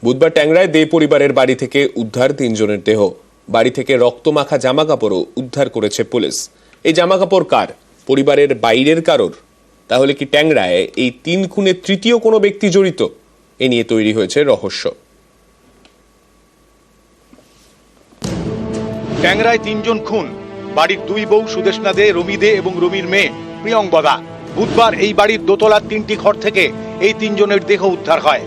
বুধবার ট্যাংরায় দে পরিবারের বাড়ি থেকে উদ্ধার ৩ জনের দেহ। বাড়ি থেকে রক্তমাখা জামাকাপড়ও উদ্ধার করেছে পুলিশ। এই জামাকাপড় কার? পরিবারের বাইরের কারোর? তাহলে কি ট্যাংরায় এই ৩ খুনে তৃতীয় কোনো ব্যক্তি জড়িত? এ নিয়ে তৈরি হয়েছে রহস্য। ট্যাংরায় ৩ জন খুন। বাড়ির ২ বউ সুদেষ্ণা দে, রমি দে এবং রমির মেয়ে প্রিয়ঙ্বদা। বুধবার এই বাড়ির দোতলার ৩টি ঘর থেকে এই ৩ জনের দেহ উদ্ধার হয়।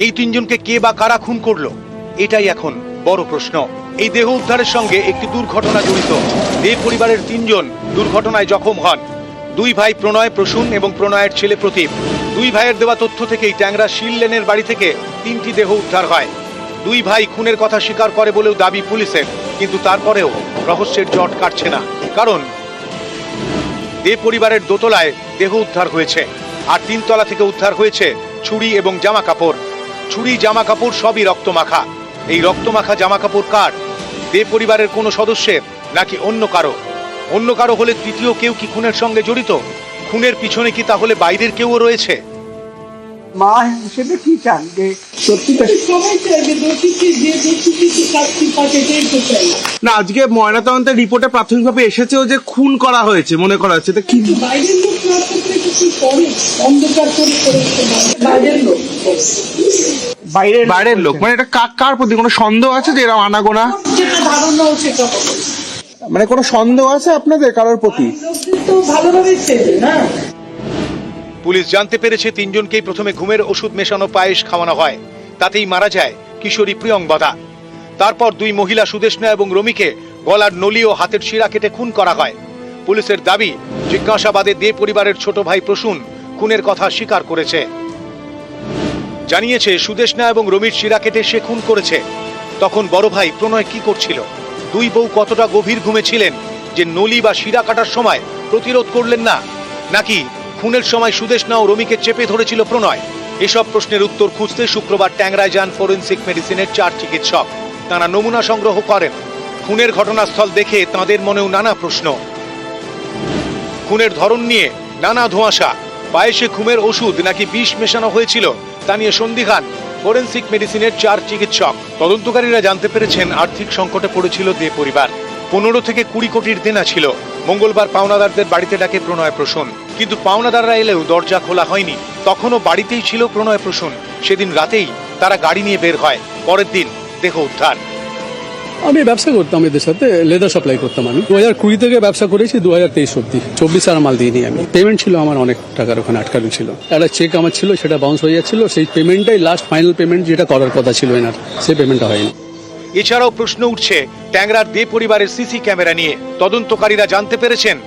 এই ৩ জনকে কে বা কারা খুন করলো, এটাই এখন বড় প্রশ্ন। এই দেহ উদ্ধারের সঙ্গে একটি দুর্ঘটনা জড়িত। দে পরিবারের ৩ জন দুর্ঘটনায় জখম হন। ২ ভাই প্রণয়, প্রসূন এবং প্রণয়ের ছেলে প্রতীপ। ২ ভাইয়ের দেওয়া তথ্য থেকেই ট্যাংরা শিল লেনের বাড়ি থেকে ৩টি দেহ উদ্ধার হয়। ২ ভাই খুনের কথা স্বীকার করে বলেও দাবি পুলিশের, কিন্তু তারপরেও রহস্যের জট কাটছে না। কারণ দে পরিবারের দোতলায় দেহ উদ্ধার হয়েছে, আর ৩ তলা থেকে উদ্ধার হয়েছে ছুরি এবং জামা কাপড়। ছুরি, জামা কাপড় সবই রক্তমাখা। এই রক্তমাখা জামা কাপড় কার? দে পরিবারের কোনো সদস্যের, নাকি অন্য কারো? অন্য কারো হলে তৃতীয় কেউ কি খুনের সঙ্গে জড়িত? খুনের পিছনে কি তাহলে বাইরের কেউ রয়েছে? মা হিসেবে কি চান যে সত্যিটা? না, আজকে ময়নাতদন্তের রিপোর্টে প্রাথমিকভাবে এসেছেও যে খুন করা হয়েছে মনে করা হচ্ছে। কি বাইরের লোক কিছু করে অন্ধকার করে বাইরের লোক, বাইরের লোক মানে এটা কার প্রতি কোনো সন্দেহ আছে যে এরা আনাগোনা? যেটা ধারণা সেটা মানে কোনো সন্দেহ আছে আপনাদের কারোর প্রতি? তো ভালোভাবে চেনে না। পুলিশ জানতে পেরেছে ৩ জনকেই প্রথমে ঘুমের ওষুধ মেশানো পায়েস খাওয়ানো হয়, তাতেই মারা যায় কিশোরী প্রিয়ঙ্বদা। তারপর ২ মহিলা সুদেষ্ণা এবং রমিকে গলার নলি ও হাতের শিরা কেটে খুন করা হয়। পুলিশের দাবি, জিজ্ঞাসাবাদে দে পরিবারের ছোট ভাই প্রসূন খুনের কথা স্বীকার করেছে। জানিয়েছে সুদেষ্ণা এবং রমির শিরা কেটে সে খুন করেছে। তখন বড় ভাই প্রণয় কি করছিল? ২ বউ কতটা গভীর ঘুমে ছিলেন যে নলি বা শিরা কাটার সময় প্রতিরোধ করলেন না? নাকি খুনের সময় সুদেষ্ণা ও রমিকে চেপে ধরেছিল প্রণয়? এসব প্রশ্নের উত্তর খুঁজতে শুক্রবার ট্যাংরায় যান ফরেনসিক মেডিসিনের ৪ চিকিৎসক। তারা নমুনা সংগ্রহ করেন। খুনের ঘটনাস্থল দেখে তাঁদের মনেও নানা প্রশ্ন। খুনের ধরন নিয়ে নানা ধোঁয়াশা। পায়েসে ঘুমের ওষুধ নাকি বিষ মেশানো হয়েছিল তা নিয়ে সন্দিহান ফরেনসিক মেডিসিনের ৪ চিকিৎসক। তদন্তকারীরা জানতে পেরেছেন আর্থিক সংকটে পড়েছিল দে পরিবার। ১৫ থেকে ২০ কোটির দেনা ছিল। মঙ্গলবার পাওনাদারদের বাড়িতে ডাকে প্রণয় প্রসূন, কিন্তু পাওনাদাররা এলেও দরজা খোলা হয়নি। তখনও বাড়িতেই ছিল প্রণয় প্রসূন। সেদিন রাতেই তারা গাড়ি নিয়ে বের হয়। পরের দিন দেহ উদ্ধার। আমি ব্যবসা করতাম এদের সাথে, লেদার সাপ্লাই করতাম। আমি 2020 থেকে ব্যবসা করেছি 2023 অব্দি। 24 আর মাল দিইনি আমি। পেমেন্ট ছিল আমার অনেক টাকার ওখানে আটকানো ছিল। একটা চেক আমার ছিল, সেটা বাউন্স হয়ে যাচ্ছিল। সেই পেমেন্টটাই লাস্ট ফাইনাল পেমেন্ট যেটা করার কথা ছিল এনার, সেই পেমেন্টটা হয়নি। এছাড়াও প্রশ্ন উঠছে ট্যাংরার দে পরিবারের সিসি ক্যামেরা নিয়ে। তদন্তকারীরা জানতে পেরেছেন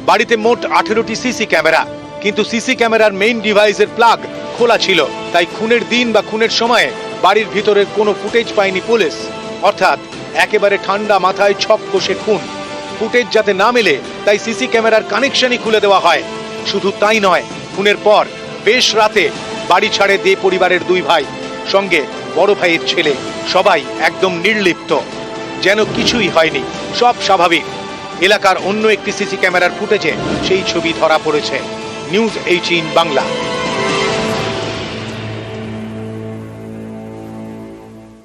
বাড়িতে মোট 18টি সিসি ক্যামেরা, কিন্তু সিসি ক্যামেরার মেইন ডিভাইসের প্লাগ খোলা ছিল। তাই খুনের দিন বা খুনের সময়ে বাড়ির ভিতরের কোনো ফুটেজ পায়নি পুলিশ। অর্থাৎ একেবারে ঠান্ডা মাথায় ছক কষে খুন। ফুটেজ যাতে না মেলে তাই সিসি ক্যামেরার কানেকশনই খুলে দেওয়া হয়। শুধু তাই নয়, খুনের পর বেশ রাতে বাড়ি ছাড়ে দে পরিবারের 2 ভাই, সঙ্গে বড় ভাইয়ের ছেলে। সবাই একদম নির্লিপ্ত, যেন কিছুই হয়নি, সব স্বাভাবিক। এলাকার অন্য একটি সিসি ক্যামেরার ফুটেজে সেই ছবি ধরা পড়েছে। নিউজ 18 বাংলা।